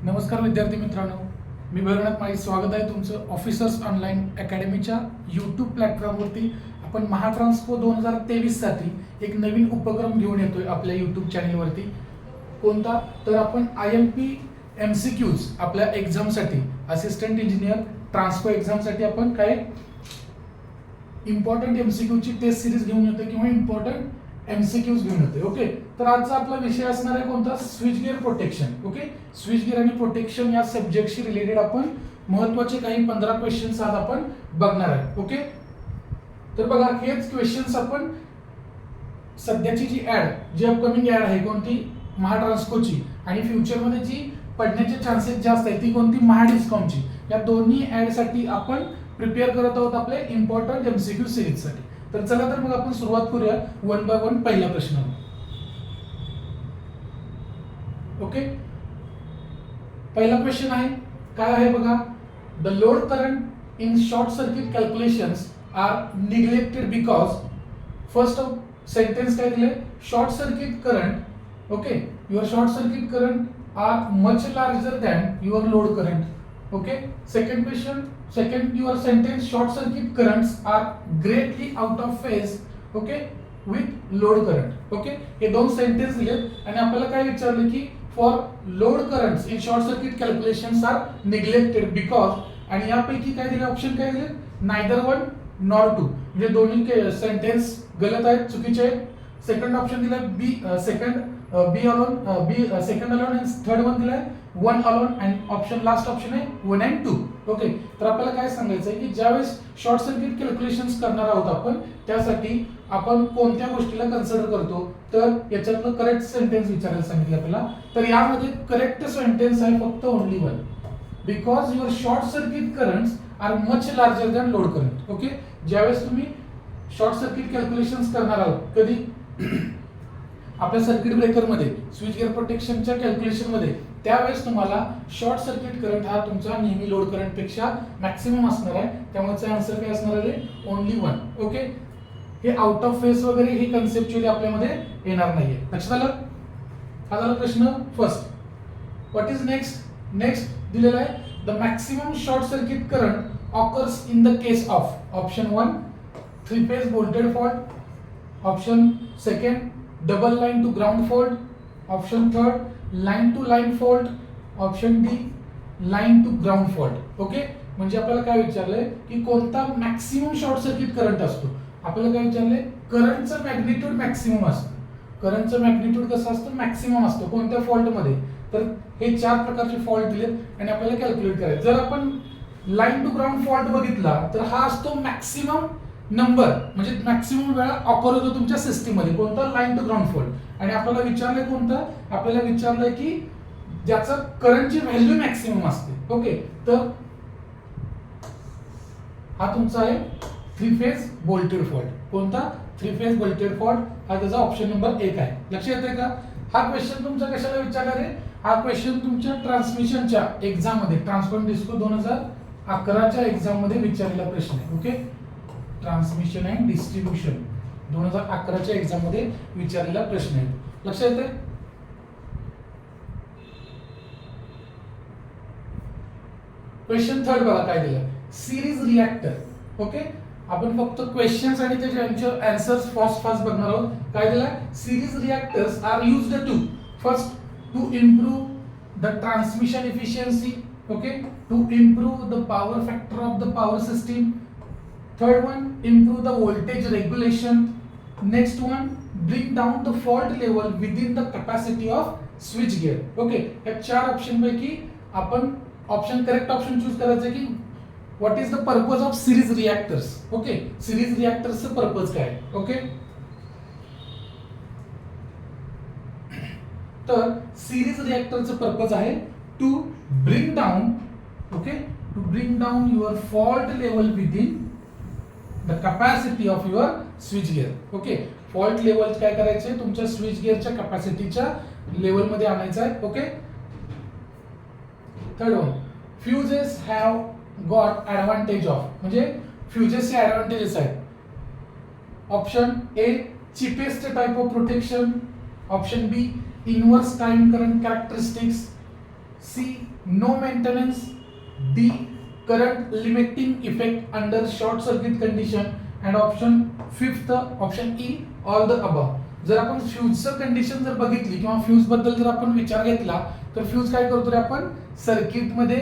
नमस्कार विद्यार्थी मित्रांनो, मी भैरवनाथ माळी. स्वागत आहे तुमचं ऑफिसर्स ऑनलाईन अकॅडमीच्या यूट्यूब प्लॅटफॉर्मवरती. आपण महाट्रान्सपो 2023 साठी एक नवीन उपक्रम घेऊन येतोय आपल्या यूट्यूब चॅनलवरती. कोणता तर आपण IMP MCQs आपल्या एक्झामसाठी, असिस्टंट इंजिनियर ट्रान्सफर एक्झामसाठी आपण काय इम्पॉर्टंट MCQ ची टेस्ट सिरीज घेऊन येतोय किंवा इम्पॉर्टंट MCQs घेऊन येतोय. ओके, तर आजचा आपला विषय असणार आहे कोणता? Switch gear protection. Okay, switch gear आणि प्रोटेक्शन या सब्जेक्टशी रिलेटेड आपण महत्त्वाचे काही 15 क्वेश्चन्स आज आपण बघणार आहे. ओके, तर बघा हेच क्वेश्चन्स आपण सध्याची जी अपकमिंग ऍड आहे कोणती? महाट्रान्सकोची, आणि फ्युचरमध्ये जी पडण्याचे चान्सेस जास्त आहेत ती कोणती? महाडिस्कॉमची. या दोन्ही ऍड साठी आपण प्रिपेअर करत आहोत आपले इम्पॉर्टंट MCQ सिरीज साठी. तर चला तर मग आपण सुरुवात करूया वन बाय वन पहिल्या प्रश्नावर. ओके, पहिला क्वेश्चन आहे काय आहे बघा. The load current in short circuit calculations are neglected because. First sentence काय दिले? Short circuit current. Okay, your short circuit current are much larger than your load current. Okay, second question, second your sentence, short circuit currents are greatly out of phase, okay, with load current. Okay, हे दोन sentence दिलेत आणि आपल्याला काय विचारलं की for load currents in short circuit calculations are neglected because, आणि यापैकी काय दिले? ऑप्शन काय दिले? नायदर वन नॉर टू, म्हणजे दोन्ही सेंटेन्स गलत आहेत, चुकीचे आहेत. सेकंड ऑप्शन दिलाय बी, be alone, B second alone, आणि थर्ड वन दिलाय वन अलोन, आणि ऑप्शन लास्ट ऑप्शन आहे 1 and 2. ओके, तर आपल्याला काय सांगायचं आहे की ज्यावेळेस शॉर्ट सर्किट कॅल्क्युलेशन्स करणार आहोत आपण, त्यासाठी आपण कोणत्या गोष्टीला कन्सिडर करतो? तर याच्यातलं करेक्ट सेंटेन्स विचारायला सांगितलं आपल्याला. तर यामध्ये करेक्ट सेंटेन्स आहे फक्त only one, because your short circuit currents are much larger than load current. Okay, ज्यावेळेस तुम्ही शॉर्ट सर्किट कॅल्क्युलेशन्स करणार आहोत कधी आपल्या सर्किट ब्रेकर मध्ये, स्विच गिअर प्रोटेक्शनच्या कॅल्क्युलेशन मध्ये, त्यावेळेस तुम्हाला शॉर्ट सर्किट करंट हा तुमचा नेहमी लोड करंट पेक्षा मॅक्सिमम असणार आहे. त्यामुळे आन्सर काय असणार आहे? Only one. ओके, हे आउट ऑफ फेस वगैरे ही कन्सेप्च्युअली आपल्यामध्ये येणार नाहीये. लक्षात आलं? हा झाला प्रश्न first. What is next? Next दिलेला आहे the maximum short circuit current occurs in the case of. Option 1 3 phase bolted fault, option second double line to ground fault, option third line to line fault, option D line to ground fault. Okay, म्हणजे आपल्याला काय विचारलंय की कोणता maximum short circuit current असतो? आपल्याला काय विचारलंय? करंटचं magnitude maximum असतं. करंटचं magnitude कसं असतं? मॅक्सिमम असतं. कोणत्या फॉल्ट मध्ये? तर हे 4 प्रकारचे फॉल्ट दिलेत आणि आपल्याला कॅल्क्युलेट करायचं. जर आपण लाइन टू ग्राउंड फॉल्ट बघितला तर हा असतो मॅक्सिमम नंबर, म्हणजे मॅक्सिमम वेळा ऑकर होतो तुमच्या सिस्टीम मध्ये. कोणता? Line to ground fault. आणि आपल्याला विचारलंय कोणतं? आपल्याला विचारलंय की ज्याचं करंटची व्हॅल्यू मॅक्सिमम असते. ओके, तर हा तुमचा आहे 3 फेज वोल्टेड फॉल्ट. कोणता? 3 फेज वोल्टेड फॉल्ट हा त्याचा ऑप्शन नंबर 1 आहे. लक्षात येते का? हा क्वेश्चन तुमचा कशाला विचारणार आहे? हा क्वेश्चन तुमच्या ट्रान्समिशनच्या एक्झाम मध्ये, ट्रान्सफॉर्म डिस्को 2011च्या एक्झाम मध्ये विचारलेला प्रश्न आहे. ओके, ट्रान्समिशन अँड डिस्ट्रीब्युशन 2011च्या एक्झाम मध्ये विचारलेला प्रश्न आहे. लक्षात येते? क्वेश्चन थर्ड बघा काय दिलं? Series reactor. ओके, आपण फक्त क्वेश्चन्स आणि त्याचे आन्सर्स फास्ट बघणार आहोत. काय दिलं? Series reactors are used to first to improve the transmission efficiency. Okay, to improve the power factor of the power system. Third one, improve the voltage regulation. Next one, bring down the fault level within the capacity of switch gear. Okay, या 4 option पैकी आपण correct option choose करायचं की what is the purpose of series reactors. Okay, series रिएक्टर्सचं purpose काय? Okay, तर series रिएक्टरचं purpose आहे to bring down, okay, to bring down your fault level within the capacity of your switch gear. Okay, fault level काय करायचे? तुमच्या switch गिअरच्या कॅपॅसिटीच्या level मध्ये आणायचं आहे. Okay, third one, fuses have got advantage of, म्हणजे फ्युजेसचे advantages आहेत. Option A cheapest type of protection, option B inverse time current characteristics, C, no maintenance. D, current limiting effect under short circuit condition. And option fifth option E, all the above. जर आपण फ्यूजचं condition जर बघितली किंवा fuse बद्दल जर आपण विचार घेतला तर फ्यूज काय करतो रे आपण सर्किट मध्ये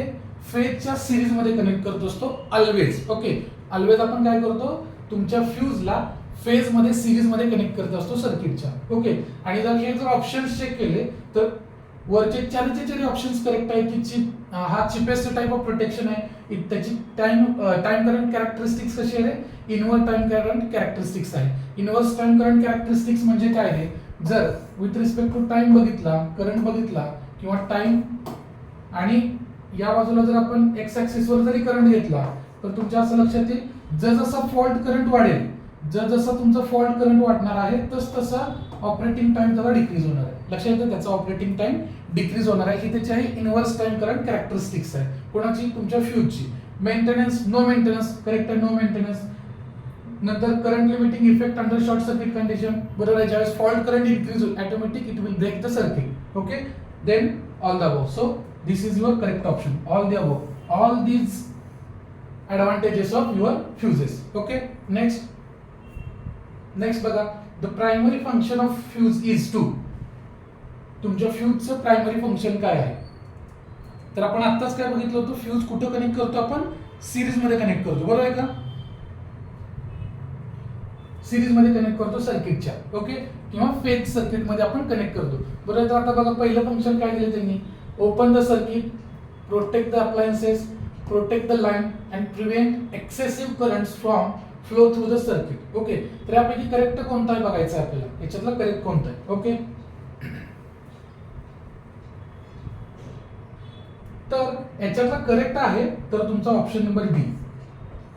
फेजच्या सिरीज मध्ये कनेक्ट करत असतो ऑलवेज. ओके, ऑलवेज आपण काय करतो तुमच्या फ्यूजला फेज मध्ये सिरीज मध्ये कनेक्ट करत असतो सर्किटच्या. ओके, आणि जर हे जर ऑप्शन्स चेक केले तर वरचे चारचे ऑप्शन्स करेक्ट आहे की हा चिपेस्ट टाइप ऑफ प्रोटेक्शन आहे. त्याची टाइम करंट कॅरेक्टरिस्टिक्स कशी आहे, इनव्हर्स टाइम करंट कॅरेक्टरिस्टिक्स आहे. इनव्हर्स टाइम करंट कॅरेक्टरिस्टिक्स म्हणजे काय आहे, जर विथ रिस्पेक्ट टू टाइम बघितला, करंट बघितला किंवा टाइम आणि या बाजूला जर आपण एक्स ऍक्सिस वर जरी करंट घेतला तर तुमच्या असं लक्षात येईल जसं फॉल्ट करंट वाढेल, जसं तुमचं फॉल्ट करंट वाढणार आहे तसा ऑपरेटिंग टाइम त्याला डिक्रीज होणार आहे. लक्षात येतं, त्याचा ऑपरेटिंग टाइम डिक्रीज होणार आहे. ही त्याची आहे इनव्हर्स टाइम करंट कॅरेक्टरिस्टिक्स आहे. कोणाची, तुमच्या फ्यूजची. मेंटेनन्स, नो मेंटेनन्स, करेक्ट आहे, नो मेंटेनन्स. नंतर current limiting effect under short circuit condition, बरोबर आहे. ज्यावेळेस फॉल्ट करंट इन्क्रीज होईल automatic it will break the circuit. Okay, then all the above. So this is your correct option, all the above. All these advantages of your fuses. Okay, next बघा, the primary function of fuse is to. तुमच्या फ्यूजचं primary function काय आहे, तर आपण आत्ताच काय बघितलं होतं, फ्यूज कुठं कनेक्ट करतो आपण, सिरीज मध्ये कनेक्ट करतो, बरोबर आहे का, सिरीज मध्ये कनेक्ट करतो सर्किटच्या. ओके, किंवा फेज सर्किट मध्ये आपण कनेक्ट करतो, बरोबर. तर आता बघा पहिलं फंक्शन काय दिलं त्यांनी, open the circuit, protect the appliances, protect the line and prevent excessive currents from flow through the circuit. Okay, तर यापैकी करेक्ट कोणता आहे बघायचं आहे आपल्याला, याच्यातला करेक्ट कोणता आहे. ओके, तर याच्यातला करेक्ट आहे तर तुमचा option number B.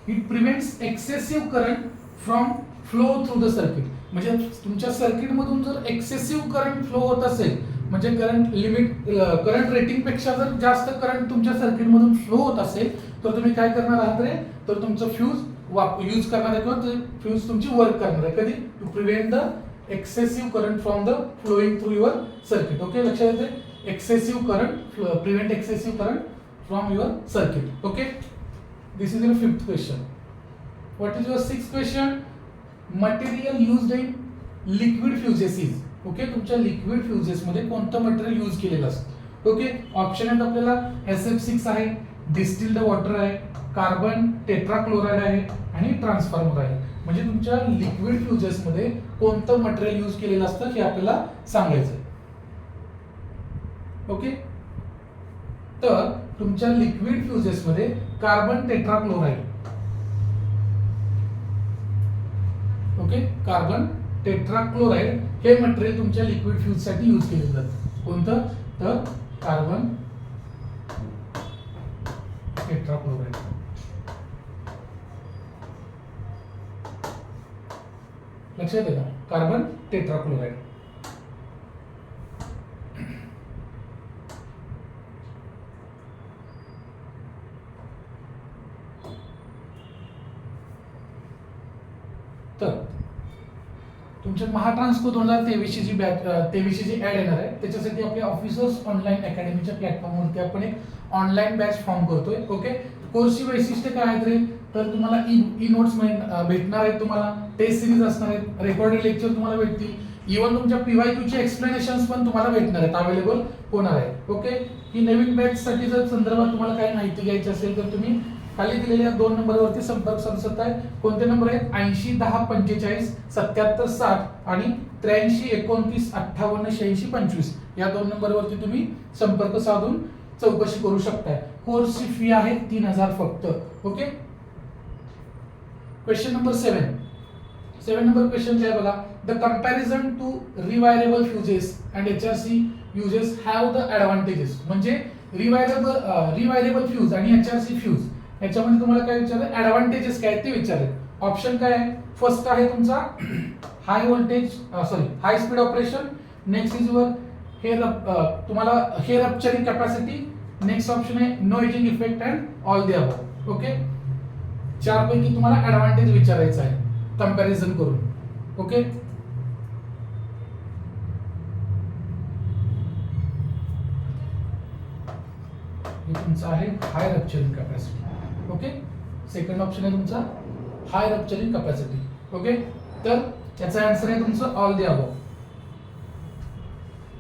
It prevents excessive current from flow through the circuit. म्हणजे तुमच्या सर्किट मधून जर एक्सेसिव्ह करंट फ्लो होत असेल, म्हणजे करंट लिमिट, करंट रेटिंग पेक्षा जर जास्त करंट तुमच्या सर्किट मधून फ्लो होत असेल तर तुम्ही काय करणार आहात रे, तर तुमचं फ्यूज यूज करणार आहे किंवा ते फ्यूज तुमची वर्क करणार आहे. कधी, to prevent the excessive current from the flowing through your circuit. Okay, लक्षात येते, excessive current, prevent excessive current from your circuit. Okay, this is your fifth question. What is your sixth question, material used in liquid fuses is. Okay, तुमच्या liquid fuses मध्ये कोणतं material use केलेलं असतं. Okay, option आहेत आपल्याला SF6 आहे, distilled water आहे, carbon tetrachloride आहे आणि ट्रान्सफॉर्मर आहे. म्हणजे तुमच्या लिक्विड फ्युजेस मध्ये कोणतं मटेरियल यूज केलेलं असतं हे आपल्याला सांगायचं. ओके, तर तुमच्या लिक्विड फ्युजेस मध्ये carbon tetrachloride, okay, carbon tetrachloride हे मटेरियल तुमच्या लिक्विड फ्यूज साठी यूज केले जातं. कोणतं, तर कार्बन टेट्राक्लोराइड. लक्षात येतं का, कार्बन टेट्राक्लोराइड. तर तुमच्या महाट्रान्सको 2023 ची बॅच, 23 ची ऍड येणार आहे. त्याच्यासाठी आपल्या ऑफिसर्स ऑनलाईन अकॅडमीच्या प्लॅटफॉर्मवरती आपण एक ऑनलाईन बॅच फॉर्म करतोय. ओके, कोर्सची वैशिष्ट्य काय आहेत रे, तर तुम्हाला ई नोट्स भेटणार आहेत, तुम्हाला टेस्ट सिरीज असणार आहेत, रेकॉर्डेड लेक्चर तुम्हाला भेटतील, इव्हन तुमच्या PYQ चे एक्सप्लेनेशन्स पण तुम्हाला भेटणार आहेत, अवेलेबल होणार आहेत. ओके, ही नवीन बॅच साठी जर संदर्भात तुम्हाला काही माहिती घ्यायची असेल तर तुम्ही खाली दिलेल्या 2 नंबरवरती संपर्क साधू शकता. कोणते नंबर आहेत, 80 10 45 77 60 आणि 83 29 58 86 25 या 2 नंबरवरती तुम्ही संपर्क साधून चौकशी करू शकता. कोर्सची फी आहे 3000 फक्त. Okay, question number 7 number question काय बघा, the comparison to rewireable fuses and HRC fuses have the advantages. म्हणजे रिवायरेबल फ्यूज आणि HRC फ्यूज याच्यामध्ये तुम्हाला काय विचारलं, ऍडव्हान्टेजेस काय ते विचारले. ऑप्शन काय आहे, फर्स्ट आहे तुमचा high voltage, high speed operation. Next is your तुम्हाला higher rupturing capacity. Next option आहे no ageing effect and all the above. Okay, 4 पैकी तुम्हाला ऍडव्हान्टेज विचारायचा आहे कंपॅरिझन करून. ओके, हे तुमचं आहे high rupturing capacity. Okay, second option आहे तुमचा हाय रप्चरिंग कॅपॅसिटी. ओके, तर याचा आन्सर आहे तुमचं ऑल द अबव.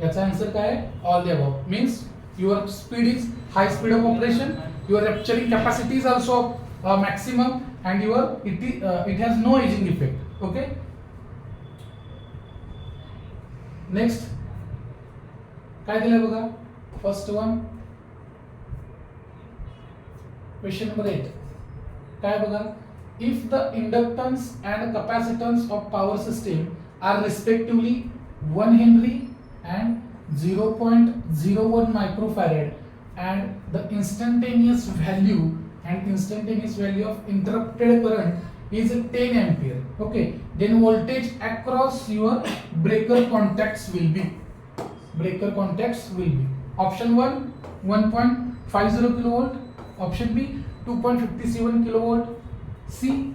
याचा आन्सर काय आहे? All the above. Means your speed is high speed of operation, your rupturing capacity is also maximum and your it has no ageing effect. Okay, next काय दिलंय बघा. First one question number 8 काय बघा. If the inductance and capacitance of power system are respectively 1 henry and 0.01 microfarad and the instantaneous value of interrupted current is 10 ampere. Okay, then voltage across your breaker contacts will be option 1 1.50 kilovolt, option B 2.57 kilovolt, C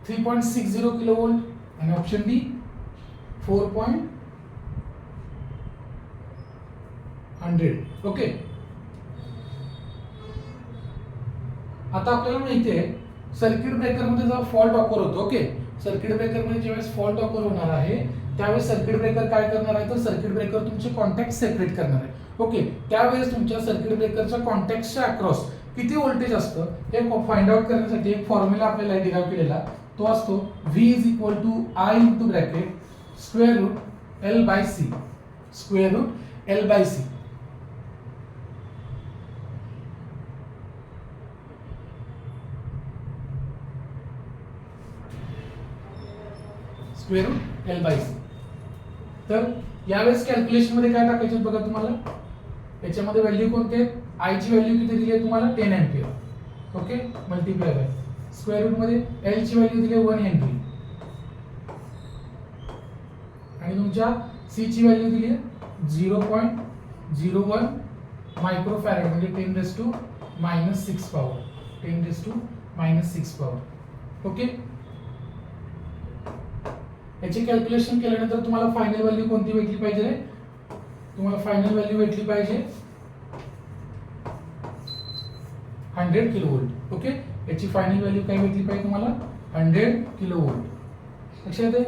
3.60 kilovolt and option D 4.100. Okay, आता आपल्याला माहिती आहे circuit breaker मध्ये जेव्हा fault occur होतो. Okay, circuit breaker मध्ये ज्यावेळेस fault occur होणार आहे त्यावेळेस सर्किट ब्रेकर काय करणार आहे तर सर्किट ब्रेकर तुमचे कॉन्टॅक्ट सेपरेट करणार आहे. ओके, त्यावेळेस तुमच्या सर्किट ब्रेकरच्या कॉन्टॅक्टच्या अक्रॉस किती व्होल्टेज असतं हे फाइंड आउट करण्यासाठी एक फॉर्म्युला आपल्याला डिराइव्ह केलेला तो असतो V is equal to I into bracket square root L by C, square root L by C. Square root L by C. तर यावेळेस कॅल्क्युलेशन मध्ये काय टाकायचे बघा तुम्हाला. याच्यामध्ये व्हॅल्यू कोणते आहेत? I ची व्हॅल्यू किती दिली आहे तुम्हाला 10 ampere. Okay, multiply by square root मध्ये L ची व्हॅल्यू दिली आहे 1 हेनरी आणि तुमच्या C ची व्हॅल्यू दिली आहे 0.01 मायक्रोफॅरेड म्हणजे 10⁻⁻6 पॉवर, 10⁻⁻6 पॉवर. ओके, याची कॅल्क्युलेशन केल्यानंतर तुम्हाला फायनल व्हॅल्यू कोणती भेटली पाहिजे? तुम्हाला फायनल व्हॅल्यू भेटली पाहिजे 100 किलोवोल्ट. ओके, याची फायनल व्हॅल्यू काय भेटली पाहिजे तुम्हाला? 100 किलोवोल्ट. लक्षात आहे?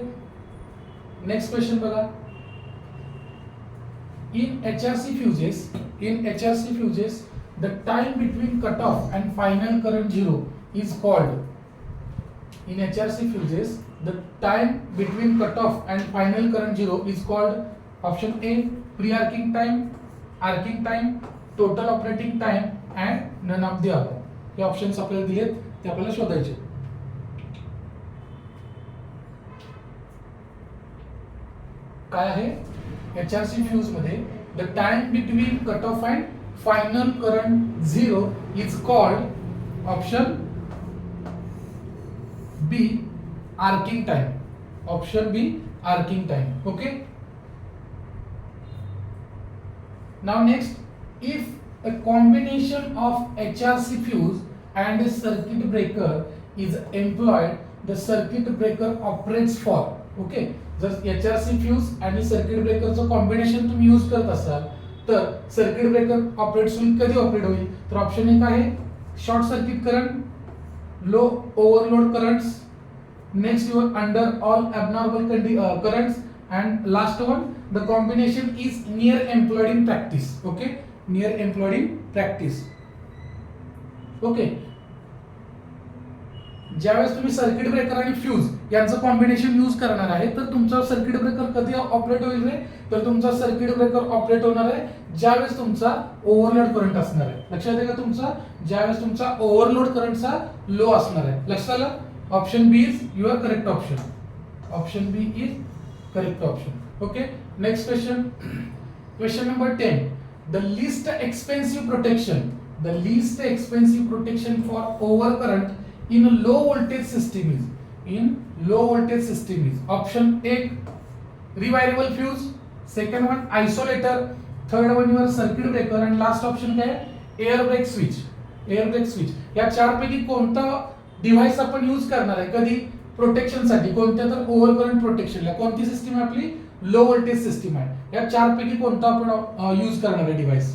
नेक्स्ट क्वेश्चन बघा. In HRC fuses, the time between cutoff and final current zero is called. In HRC fuses, the time between cutoff and final current zero is called option A pre-arcing time, arcing time, total operating time and none of the above. हे options आपल्याला दिलेत ते आपल्याला शोधायचे. काय आहे HRC fuse मध्ये the time between cut off and final current zero is called option B arcing time, option B arcing time. Okay, now next if a combination of HRC fuse and a circuit breaker is employed, the circuit breaker operates for. Okay, जर HRC fuse आणि circuit ब्रेकरचं combination तुम्ही use करत असाल तर circuit breaker operates होईल. कधी operate होईल तर ऑप्शन एक आहे short circuit current, low overload currents, next your under all abnormal currents and last one the combination is near employed in practice. Okay, near employed in practice. Okay, ज्यावेळेस तुम्ही circuit breaker आणि fuse यांचं combination use करणार आहे तर तुमचा circuit breaker कधी operate होईल रे तर तुमचा सर्किट ब्रेकर ऑपरेट होणार आहे ज्यावेळेस तुमचा ओव्हरलोड करंट असणार आहे. लक्षात आहे का तुमचा? ज्यावेळेस तुमचा ओव्हरलोड करंटचा लो असणार आहे. लक्षात आलं? Option B is your correct option. Option B is correct option. Okay, next question. Question number 10. The least expensive protection for overcurrent in a low voltage system is option A rewirable fuse, second one isolator, third one your circuit breaker and last option काय आहे air brake switch. या चार पैकी कोणता device आपण use करणार आहे कधी प्रोटेक्शन साठी? कोणत्या? तर ओव्हर करंट प्रोटेक्शनला. कोणती सिस्टीम आहे आपली? लो व्होल्टेज सिस्टीम आहे. या चार पैकी कोणता आपण यूज करणार आहे डिव्हाइस?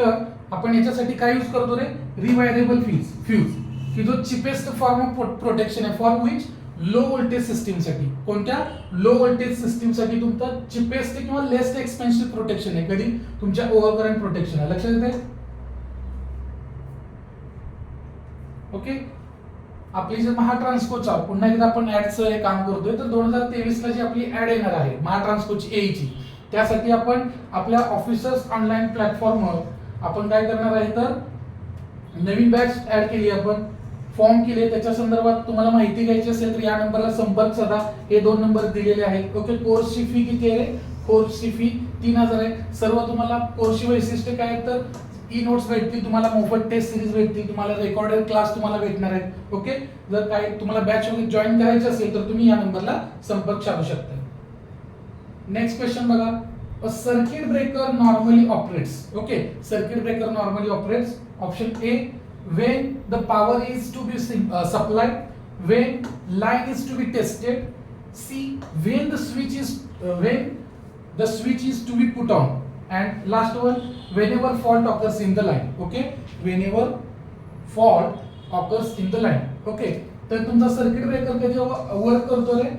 तर आपण याच्यासाठी काय यूज करतो रे, रिवायरेबल फ्यूज, की जो चिपेस्ट फॉर्म ऑफ प्रोटेक्शन आहे फॉर विच लो व्होल्टेज सिस्टीमसाठी. कोणत्या लो व्होल्टेज सिस्टीमसाठी तुमचा चिपेस्ट किंवा लेस्ट एक्सपेन्सिव्ह प्रोटेक्शन आहे, कधी तुमच्या ओव्हर करंट प्रोटेक्शन आहे. लक्षात येते. ओके, आपली जे महाट्रान्सकोचा पुन्हा एकदा आपण ऍडचं हे काम करतोय, तर 2023 ला जी आपली ऍड येणार आहे महाट्रान्सकोची एईची, त्यासाठी आपण आपल्या ऑफिसर्स ऑनलाईन प्लॅटफॉर्मवर आपण काय करणार आहे, तर नवीन बॅच ऍड केली, आपण फॉर्म केले. त्याच्या संदर्भात तुम्हाला माहिती घ्यायची असेल तर या नंबरला संपर्क साधा. हे 2 नंबर दिलेले आहेत. ओके, कोर्सची फी किती आहे? कोर्सची फी 3000 आहे. सर्व तुम्हाला कोर्सची वैशिष्ट्ये काय आहेत, तर ई नोट्स भेटतील तुम्हाला, मोफत टेस्ट सिरीज भेटतील तुम्हाला, रेकॉर्डेड क्लास तुम्हाला भेटणार आहेत. ओके, जर काय तुम्हाला बॅच मध्ये जॉईन करायचे असेल तर तुम्ही या नंबरला संपर्क साधू शकता. नेक्स्ट क्वेश्चन बघा. A circuit breaker normally operates. Okay, circuit breaker normally operates. Option A, when the power is to be supplied, when line is to be tested. C, when the switch is to be put on. And last one, whenever fault occurs in the line. Okay, whenever fault occurs in the line. Okay, तर तुमचा circuit breaker कधी work करतो रे,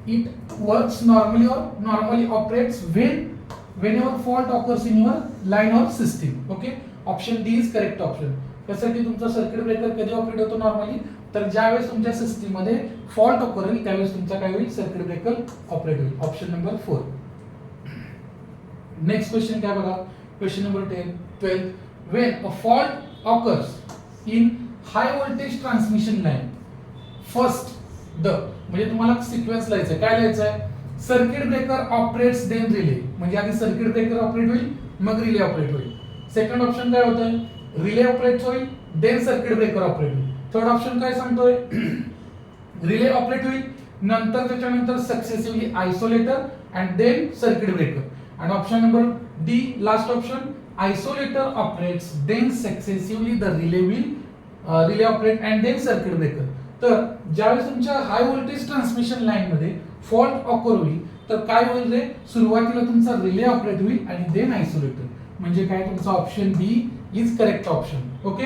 it works normally or normally operates whenever fault occurs in your line or system. Okay, option D is correct option. त्यासाठी तुमचा circuit breaker कधी operate होतो normally, तर ज्यावेळेस तुमच्या सिस्टीम मध्ये फॉल्ट ऑकर त्यावेळेस तुमचा काय होईल, सर्किट ब्रेकर ऑपरेट होईल. Option number 4. नेक्स्ट क्वेश्चन काय बघा. Question number 12. When a fault occurs in high voltage transmission line, first the, म्हणजे तुम्हाला सिक्वेन्स लिहायचं आहे. काय लिहायचं आहे, circuit breaker operates then relay, म्हणजे आधी सर्किट ब्रेकर ऑपरेट होईल मग रिले ऑपरेट होईल. सेकंड ऑप्शन काय होतं, रिले ऑपरेट होईल देन सर्किट ब्रेकर ऑपरेट होईल. थर्ड ऑप्शन काय सांगतोय, रिले ऑपरेट होईल नंतर त्याच्यानंतर successively isolator and then circuit breaker. आणि option number D last option, isolator operates then successively the relay operate and then circuit breaker. तर ज्यावेळेस तुमच्या हाय व्होल्टेज ट्रान्समिशन लाईन मध्ये फॉल्ट ऑकर होईल तर काय होईल रे, सुरुवातीला तुमचा रिले ऑपरेट होईल आणि देन आयसोलेटर. म्हणजे काय, तुमचा option B is correct option. Okay,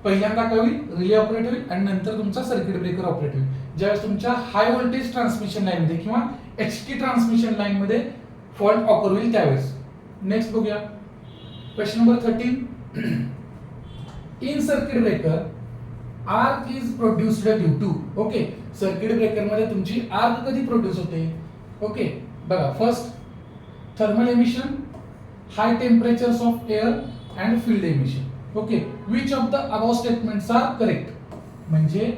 पहिल्यांदा काय होईल, रिले ऑपरेट होईल आणि नंतर तुमचा सर्किट ब्रेकर ऑपरेट होईल ज्यावेळेस तुमच्या हाय व्होल्टेज ट्रान्समिशन लाईन मध्ये किंवा एचटी ट्रान्समिशन लाईन मध्ये फॉल्ट ऑकर होईल त्यावेळेस. नेक्स्ट बघूया. Question number 13. In circuit breaker arc is produced due to. Okay, circuit breaker मध्ये तुमची आर्क कधी प्रोड्यूस होते. ओके, बघा. First, thermal emission, high temperatures of air and field emission. Okay, which of the above statements are correct. म्हणजे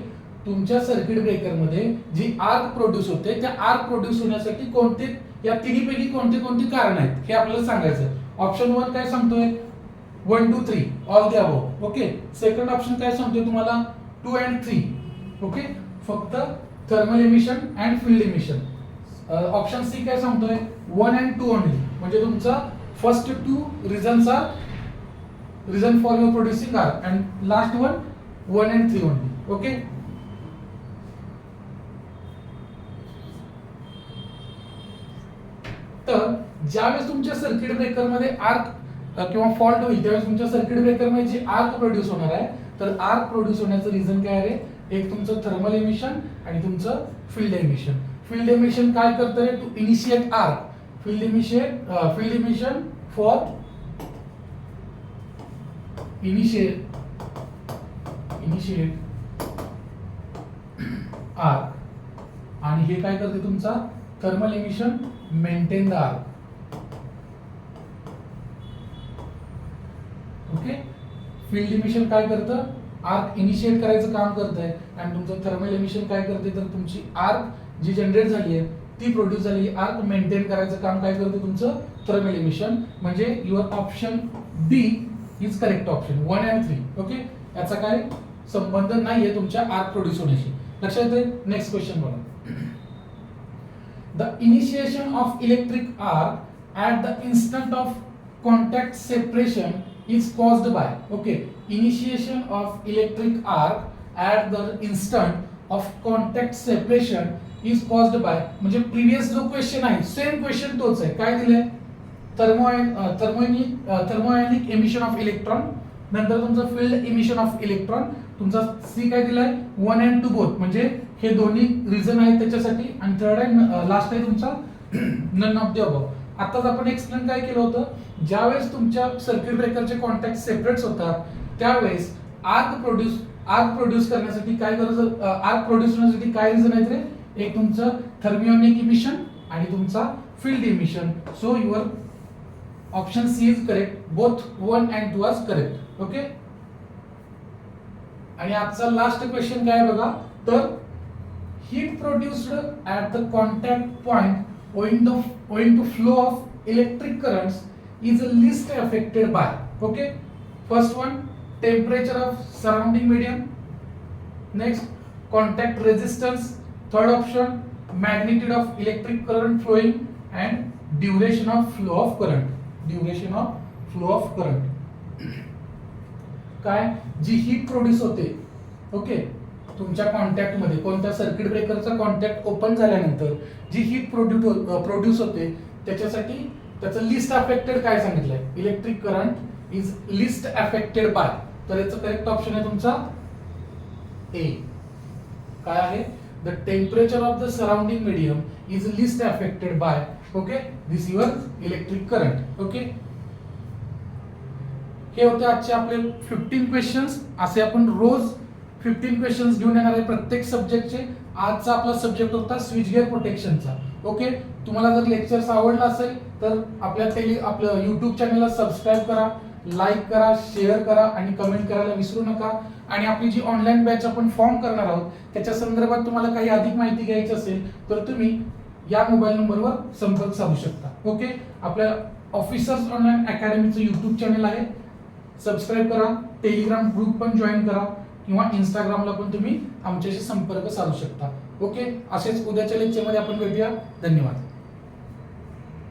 तुमच्या circuit breaker मध्ये जी arc produce होते त्या आर्क प्रोड्यूस होण्यासाठी कोणते, या तिन्हीपैकी कोणते कोणती कारण आहेत हे आपल्याला सांगायचं. ऑप्शन 1 काय सांगतोय, 1 2 3 all the above. Okay, second option काय सांगतोय तुम्हाला, 2 and 3. ओके, फक्त thermal emission and field emission. Option C काय सांगतोय, 1 and 2 ओनली. म्हणजे तुमचा first 2 reasons are reason for your producing arc and last one 1 and 3 only. Okay, तर ज्यावेळेस तुमच्या सर्किट ब्रेकर मध्ये आर्क किंवा फॉल्ट होईल त्यावेळेस तुमच्या सर्किट ब्रेकर मध्ये जे आर्क प्रोड्यूस होणार आहे, तर आर्क प्रोड्यूस होण्याचं रिझन काय आहे, एक तुमचं थर्मल एमिशन आणि तुमचं फील्ड एमिशन. फील्ड एमिशन काय करतं, to initiate arc. Field emission for initiate arc, आणि हे काय करते तुमचा thermal emission maintain the arc. Okay, field emission काय करतं, आर्क इनिशिएट करायचं काम करतंय आणि तुमचं थर्मल एमिशन काय करते, तर तुमची आर्क जी जनरेट झाली आहे ती प्रोड्यूस झालेली आर्क मेंटेन करायचं काम काय करते तुमचं थर्मल एमिशन. म्हणजे your option B is correct option 1 and 3. Okay, याचा काय संबंध नाहीये तुमच्या आर्क प्रोड्यूस होण्याशी. लक्षात येते. नेक्स्ट क्वेश्चन बघा. The initiation of electric arc at the instant of contact separation is caused by. Okay, initiation of electric arc at the instant of contact separation is caused by. म्हणजे previous जो question आहे same question तोच आहे. काय दिलंय, थर्मोआयनिक emission of electron, नंतर तुमचं field emission of electron, तुमचा सी काय दिलाय 1 and 2 बोथ, म्हणजे हे दोन्ही रिझन आहेत त्याच्यासाठी, आणि थर्ड आहे लास्ट आहे तुमचा नन ऑफ द अबव. आताच आपण एक्सप्लेन काय केलं होतं, ज्यावेळेस तुमच्या सर्किट ब्रेकरचे कॉन्टॅक्ट सेपरेट्स होतात त्यावेळेस आर्क प्रोड्यूस करण्यासाठी काय होण्यासाठी काय रिझन आहेत रे, एक तुमचं थर्मिओनिक इमिशन आणि तुमचा field emission. So your option C is correct, both 1 and 2 are correct. Okay. आणि आजचा लास्ट क्वेश्चन काय बघा, तर heat produced at the contact point owing to flow of electric currents is least affected by. Okay, first one, temperature of surrounding medium, next contact resistance, third option magnitude of electric current flowing, and duration of flow of current. काय जी heat produce होते, okay, तुमच्या contact मध्ये कोणत्या circuit ब्रेकरचा contact open झाल्यानंतर जी heat produce होते त्याच्यासाठी त्याचं list affected काय सांगितलंय, electric current is list affected by. तर याचं करेक्ट ऑप्शन आहे तुमचा ए. काय आहे, the temperature of the surrounding medium is list affected by. Okay, this your electric current. Okay, हे होते आजचे आपले 15 क्वेश्चन्स. असे आपण रोज 15 क्वेश्चन्स घेऊन येणार आहे प्रत्येक सब्जेक्टचे. आजचा आपला सब्जेक्ट होता स्विच गिअर प्रोटेक्शनचा. ओके, तुम्हाला जर लेक्चर्स आवडला असेल तर आपलं युट्यूब चॅनलला सबस्क्राईब करा, लाईक करा, शेअर करा आणि कमेंट करायला विसरू नका. आणि आपली जी ऑनलाईन बॅच आपण फॉर्म करणार आहोत त्याच्या संदर्भात तुम्हाला काही अधिक माहिती घ्यायची असेल तर तुम्ही या मोबाईल नंबरवर संपर्क साधू शकता. ओके, आपल्या ऑफिसर्स ऑनलाईन अकॅडमीचं युट्यूब चॅनल आहे, सबस्क्राईब करा, टेलिग्राम ग्रुप पण जॉईन करा किंवा इंस्टाग्रामला पण तुम्ही आमच्याशी संपर्क साधू शकता. ओके, असेच उद्याच्या लेक्चरमध्ये आपण भेटूया. धन्यवाद.